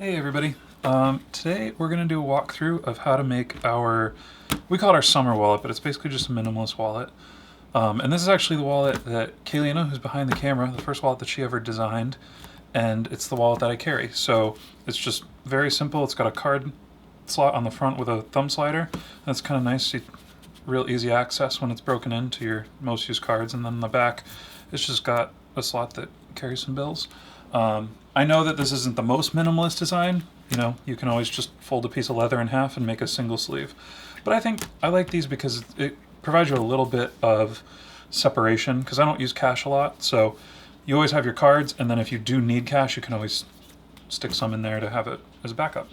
Hey everybody. Today we're going to do a walkthrough of how to make we call it our summer wallet, but it's basically just a minimalist wallet. And this is actually the wallet that Kaylina, who's behind the camera, the first wallet that she ever designed, and it's the wallet that I carry. So it's just very simple. It's got a card slot on the front with a thumb slider. That's kind of nice, real easy access when it's broken into your most used cards. And then the back, it's just got a slot that carries some bills. I know that this isn't the most minimalist design. You know, you can always just fold a piece of leather in half and make a single sleeve. But I think I like these because it provides you a little bit of separation, because I don't use cash a lot. So you always have your cards, and then if you do need cash, you can always stick some in there to have it as a backup.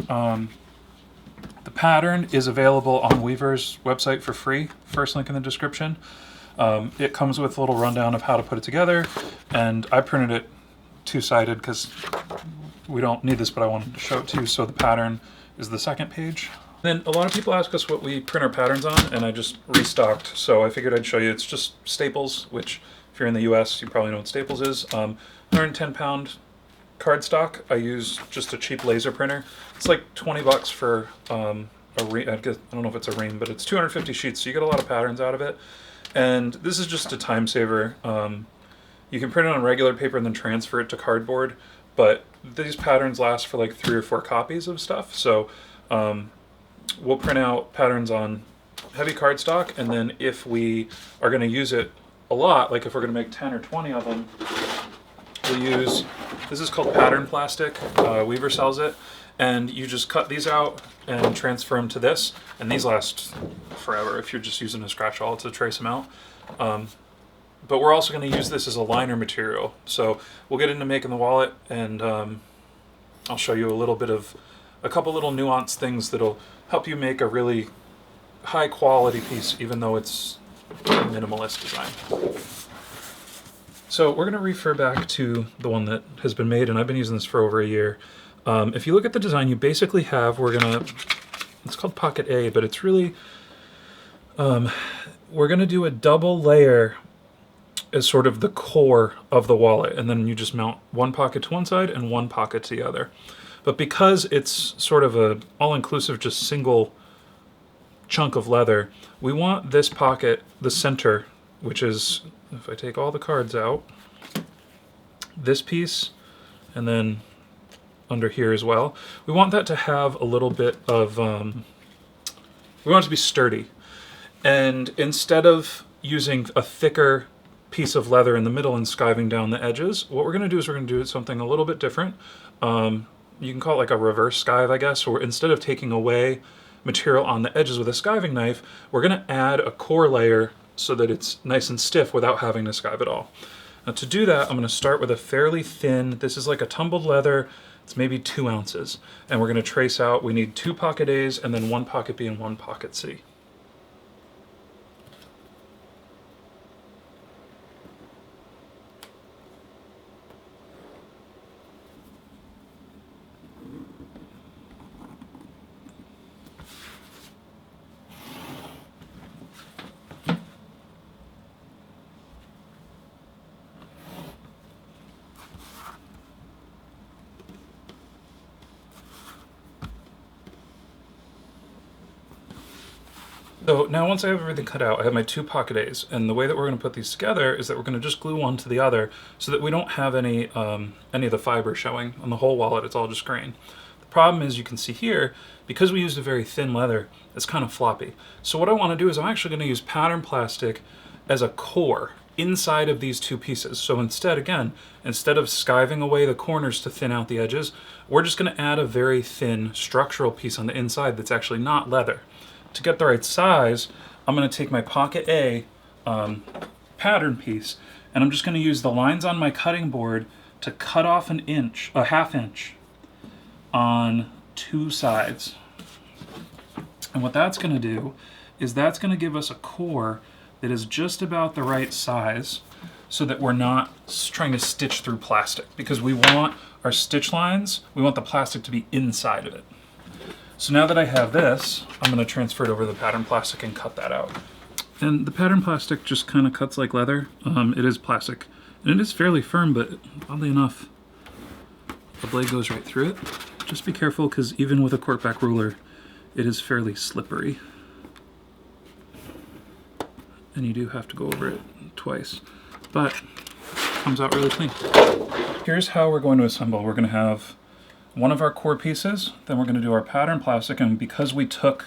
The pattern is available on Weaver's website for free. First link in the description. It comes with a little rundown of how to put it together, and I printed it two-sided because we don't need this, but I wanted to show it to you. So the pattern is the second page. Then a lot of people ask us what we print our patterns on, and I just restocked. So I figured I'd show you. It's just Staples, which if you're in the US, you probably know what Staples is. 110-pound cardstock. I use just a cheap laser printer. It's like 20 bucks for I don't know if it's a ream, but it's 250 sheets, so you get a lot of patterns out of it. And this is just a time saver. You can print it on regular paper and then transfer it to cardboard, but these patterns last for like 3 or 4 copies of stuff. So we'll print out patterns on heavy cardstock, and then if we are going to use it a lot, like if we're going to make 10 or 20 of them, we'll use, this is called pattern plastic. Weaver sells it, and you just cut these out and transfer them to this, and these last forever if you're just using a scratch awl to trace them out. But we're also going to use this as a liner material. So we'll get into making the wallet, and I'll show you a couple little nuanced things that'll help you make a really high quality piece, even though it's a minimalist design. So we're going to refer back to the one that has been made, and I've been using this for over a year. If you look at the design, you basically have, it's called Pocket A, but it's really, we're going to do a double layer as sort of the core of the wallet, and then you just mount one pocket to one side and one pocket to the other. But because it's sort of a all-inclusive, just single chunk of leather, we want this pocket, the center, which is, if I take all the cards out, this piece, and then under here as well, we want that to have a little bit of, we want it to be sturdy. And instead of using a thicker piece of leather in the middle and skiving down the edges, what we're going to do is we're going to do something a little bit different. You can call it like a reverse skive, I guess, or instead of taking away material on the edges with a skiving knife, we're going to add a core layer so that it's nice and stiff without having to skive at all. Now to do that, I'm going to start with a fairly thin, this is like a tumbled leather, it's maybe 2 ounces, and we're going to trace out, we need 2 pocket A's and then 1 pocket B and 1 pocket C. So now once I have everything cut out, I have my 2 pocket A's, and the way that we're going to put these together is that we're going to just glue one to the other so that we don't have any of the fiber showing on the whole wallet. It's all just grain. The problem is, you can see here, because we used a very thin leather, it's kind of floppy. So what I want to do is I'm actually going to use pattern plastic as a core inside of these 2 pieces. So instead of skiving away the corners to thin out the edges, we're just going to add a very thin structural piece on the inside that's actually not leather. To get the right size, I'm going to take my pocket A pattern piece, and I'm just going to use the lines on my cutting board to cut off a half inch on 2 sides. And what that's going to do is that's going to give us a core that is just about the right size, so that we're not trying to stitch through plastic, because we want our stitch lines, we want the plastic to be inside of it. So now that I have this, I'm going to transfer it over to the pattern plastic and cut that out. And the pattern plastic just kind of cuts like leather. It is plastic, and it is fairly firm, but oddly enough, the blade goes right through it. Just be careful, because even with a corkback ruler, it is fairly slippery. And you do have to go over it twice. But it comes out really clean. Here's how we're going to assemble. We're going to have one of our core pieces, then we're going to do our pattern plastic, and because we took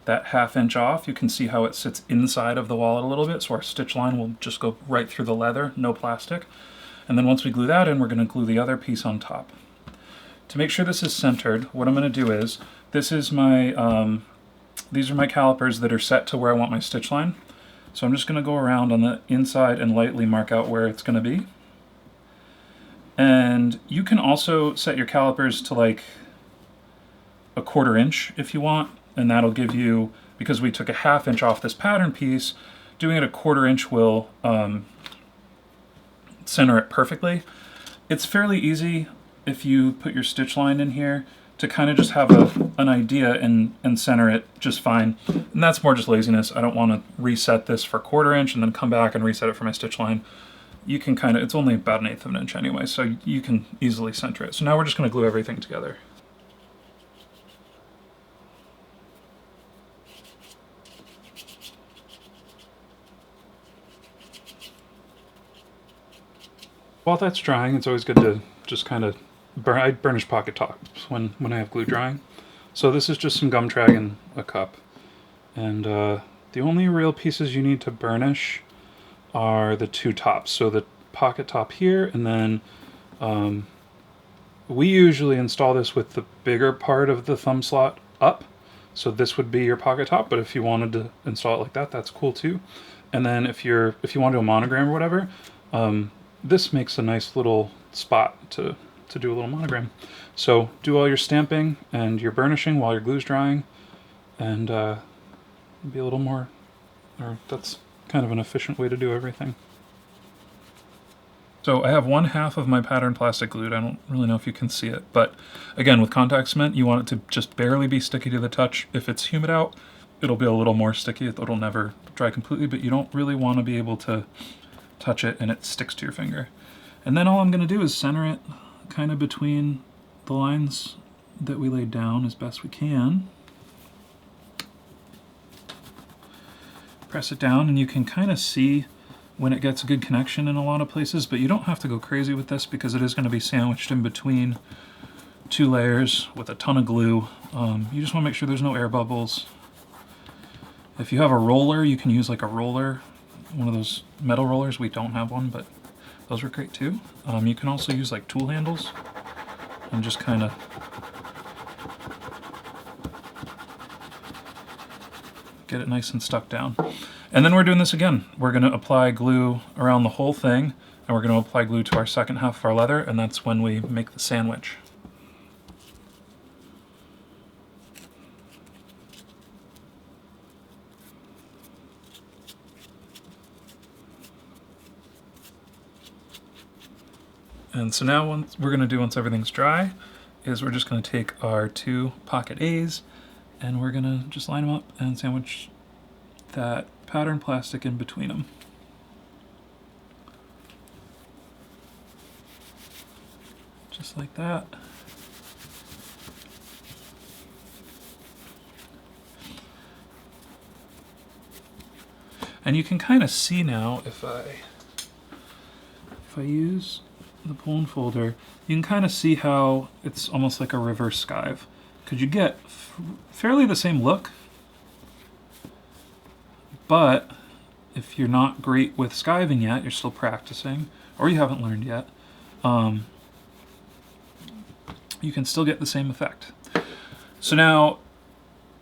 that 1/2 inch off, you can see how it sits inside of the wallet a little bit, so our stitch line will just go right through the leather, no plastic. And then once we glue that in, we're going to glue the other piece on top. To make sure this is centered, what I'm going to do is, this is my, these are my calipers that are set to where I want my stitch line. So I'm just going to go around on the inside and lightly mark out where it's going to be. And you can also set your calipers to like a 1/4 inch if you want, and that'll give you, because we took a 1/2 inch off this pattern piece, doing it a 1/4 inch will center it perfectly. It's fairly easy if you put your stitch line in here to kind of just have an idea and center it just fine. And that's more just laziness. I don't want to reset this for 1/4 inch and then come back and reset it for my stitch line. You can kind of, it's only about 1/8 of an inch anyway, so you can easily center it. So now we're just going to glue everything together. While that's drying, it's always good to just kind of I burnish pocket tops when I have glue drying. So this is just some gum trag and a cup. And the only real pieces you need to burnish are the 2 tops. So the pocket top here, and then we usually install this with the bigger part of the thumb slot up. So this would be your pocket top, but if you wanted to install it like that, that's cool too. And then if you want to do a monogram or whatever, this makes a nice little spot to do a little monogram. So do all your stamping and your burnishing while your glue's drying, and be a little more, or that's kind of an efficient way to do everything. So I have 1/2 of my pattern plastic glued. I don't really know if you can see it, but again, with contact cement, you want it to just barely be sticky to the touch. If it's humid out, it'll be a little more sticky. It'll never dry completely, but you don't really want to be able to touch it and it sticks to your finger. And then all I'm going to do is center it kind of between the lines that we laid down as best we can. Press it down, and you can kind of see when it gets a good connection in a lot of places, but you don't have to go crazy with this because it is going to be sandwiched in between 2 layers with a ton of glue. You just want to make sure there's no air bubbles. If you have a roller, you can use like a roller, one of those metal rollers. We don't have one, but those are great too. You can also use like tool handles and just kind of get it nice and stuck down. And then we're doing this again. We're going to apply glue around the whole thing, and we're going to apply glue to our second half of our leather, and that's when we make the sandwich. And so now what we're going to do once everything's dry is we're just going to take our 2 pocket A's and we're going to just line them up and sandwich that pattern plastic in between them. Just like that. And you can kind of see now if I use the pull and folder, you can kind of see how it's almost like a reverse skive. Because you get fairly the same look, but if you're not great with skiving yet, you're still practicing, or you haven't learned yet, you can still get the same effect. So now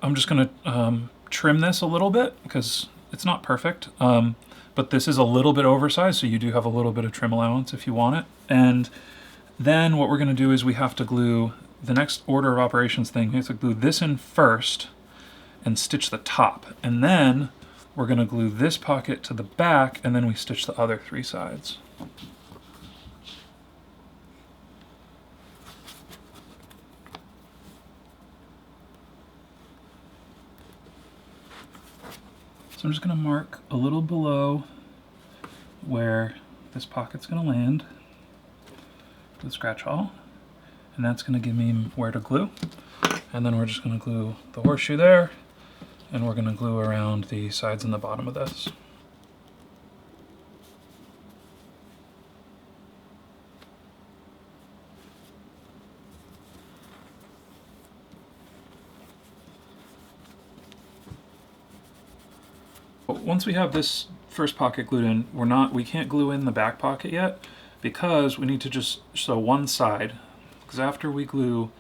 I'm just going to trim this a little bit because it's not perfect. But this is a little bit oversized, so you do have a little bit of trim allowance if you want it. And then what we're going to do is we have to glue the next order of operations thing. We have to glue this in first and stitch the top. And then we're going to glue this pocket to the back, and then we stitch the other 3 sides. So I'm just going to mark a little below where this pocket's going to land with a scratch awl. and that's going to give me where to glue. And then we're just going to glue the horseshoe there, and we're going to glue around the sides and the bottom of this. Once we have this first pocket glued in, we can't glue in the back pocket yet, because we need to just sew one side. Because after we glue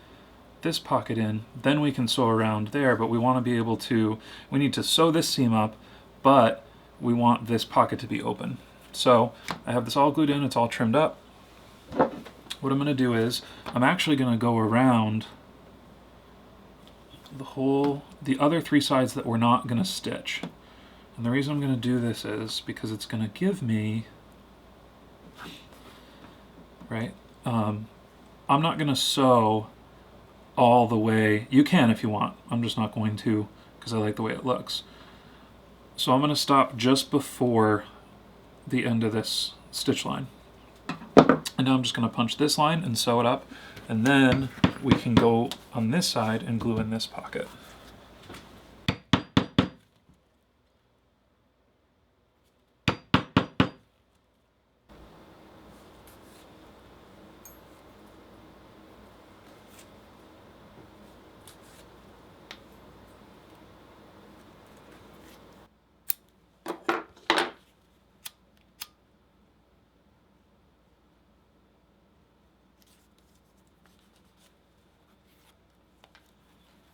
this pocket in, then we can sew around there, but we want to be able to, we need to sew this seam up, but we want this pocket to be open. So I have this all glued in, it's all trimmed up. What I'm going to do is, I'm actually going to go around the other three sides that we're not going to stitch. And the reason I'm going to do this is because it's going to give me, right, I'm not going to sew all the way. You can if you want. I'm just not going to because I like the way it looks. So I'm going to stop just before the end of this stitch line. And now I'm just going to punch this line and sew it up, and then we can go on this side and glue in this pocket.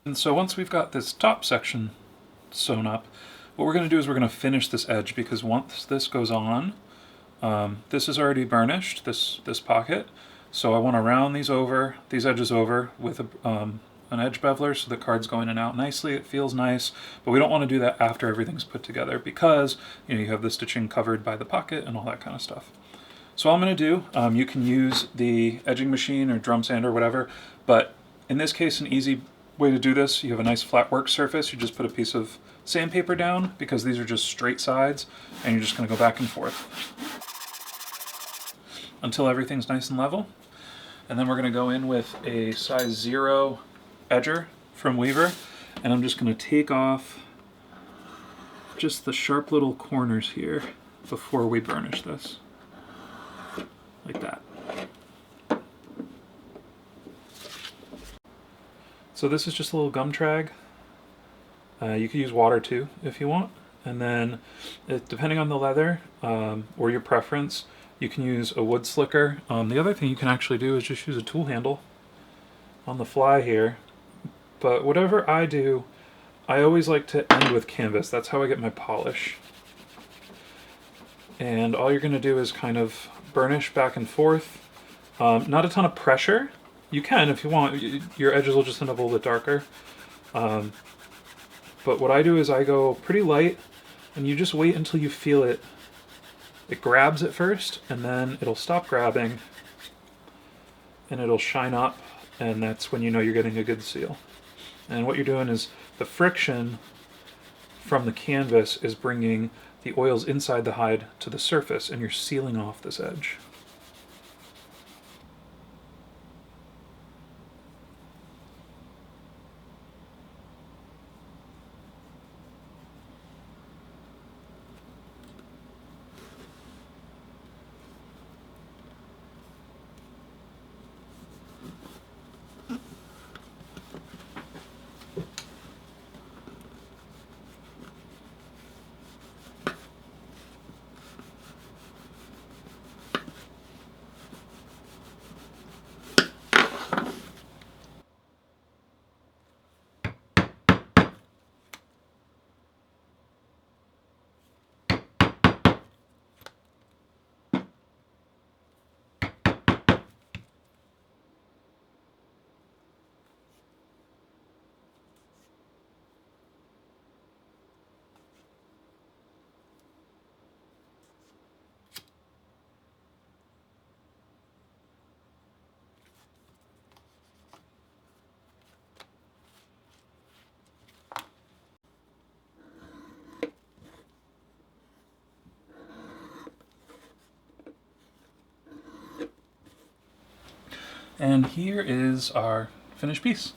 And so once we've got this top section sewn up, what we're going to do is we're going to finish this edge, because once this goes on, this is already burnished, this pocket, so I want to round these edges over with an edge beveler so the card's going in and out nicely. It feels nice, but we don't want to do that after everything's put together, because you have the stitching covered by the pocket and all that kind of stuff. So all I'm going to do, you can use the edging machine or drum sander or whatever, but in this case an easy way to do this, you have a nice flat work surface, you just put a piece of sandpaper down, because these are just straight sides, and you're just going to go back and forth until everything's nice and level. And then we're going to go in with a size 0 edger from Weaver, and I'm just going to take off just the sharp little corners here before we burnish this, like that. So this is just a little gum trag. You could use water too if you want. And then, depending on the leather or your preference, you can use a wood slicker. The other thing you can actually do is just use a tool handle on the fly here. But whatever I do, I always like to end with canvas. That's how I get my polish. And all you're going to do is kind of burnish back and forth. Not a ton of pressure. You can if you want. Your edges will just end up a little bit darker. But what I do is I go pretty light, and you just wait until you feel it. It grabs at first, and then it'll stop grabbing, and it'll shine up, and that's when you know you're getting a good seal. And what you're doing is the friction from the canvas is bringing the oils inside the hide to the surface, and you're sealing off this edge. And here is our finished piece.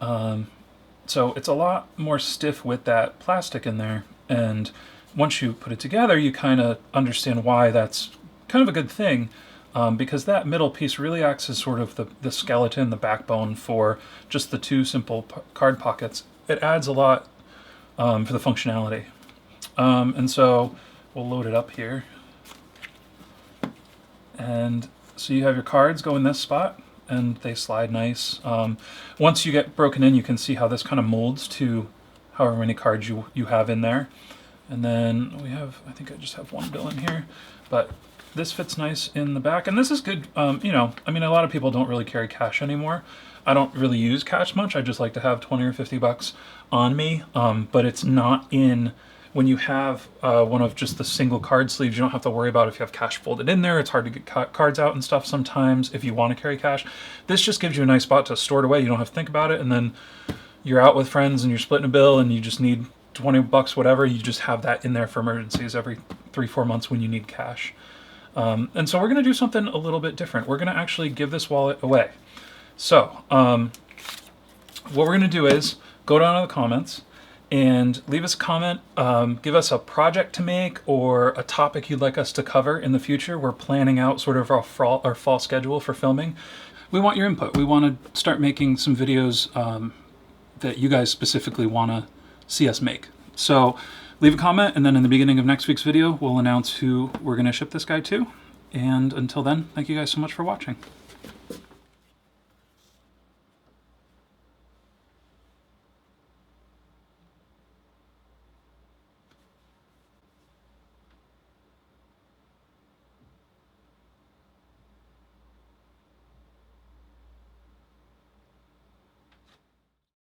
So it's a lot more stiff with that plastic in there, and once you put it together, you kind of understand why that's kind of a good thing, because that middle piece really acts as sort of the skeleton, the backbone for just the two simple card pockets. It adds a lot for the functionality. And so we'll load it up here. And so you have your cards go in this spot, and they slide nice. Once you get broken in, you can see how this kind of molds to however many cards you have in there. And then we have, I think I just have one bill in here, but this fits nice in the back. And this is good, you know, I mean, a lot of people don't really carry cash anymore. I don't really use cash much. I just like to have 20 or 50 bucks on me, but it's not in. When you have one of just the single card sleeves, you don't have to worry about if you have cash folded in there. It's hard to get cards out and stuff sometimes if you want to carry cash. This just gives you a nice spot to store it away. You don't have to think about it, and then you're out with friends and you're splitting a bill and you just need 20 bucks, whatever. You just have that in there for emergencies every 3-4 months when you need cash. And so we're going to do something a little bit different. We're going to actually give this wallet away. So what we're going to do is go down to the comments and leave us a comment, give us a project to make or a topic you'd like us to cover in the future. We're planning out sort of our fall schedule for filming. We want your input. We want to start making some videos that you guys specifically want to see us make. So leave a comment, and then in the beginning of next week's video, we'll announce who we're going to ship this guy to. And until then, thank you guys so much for watching.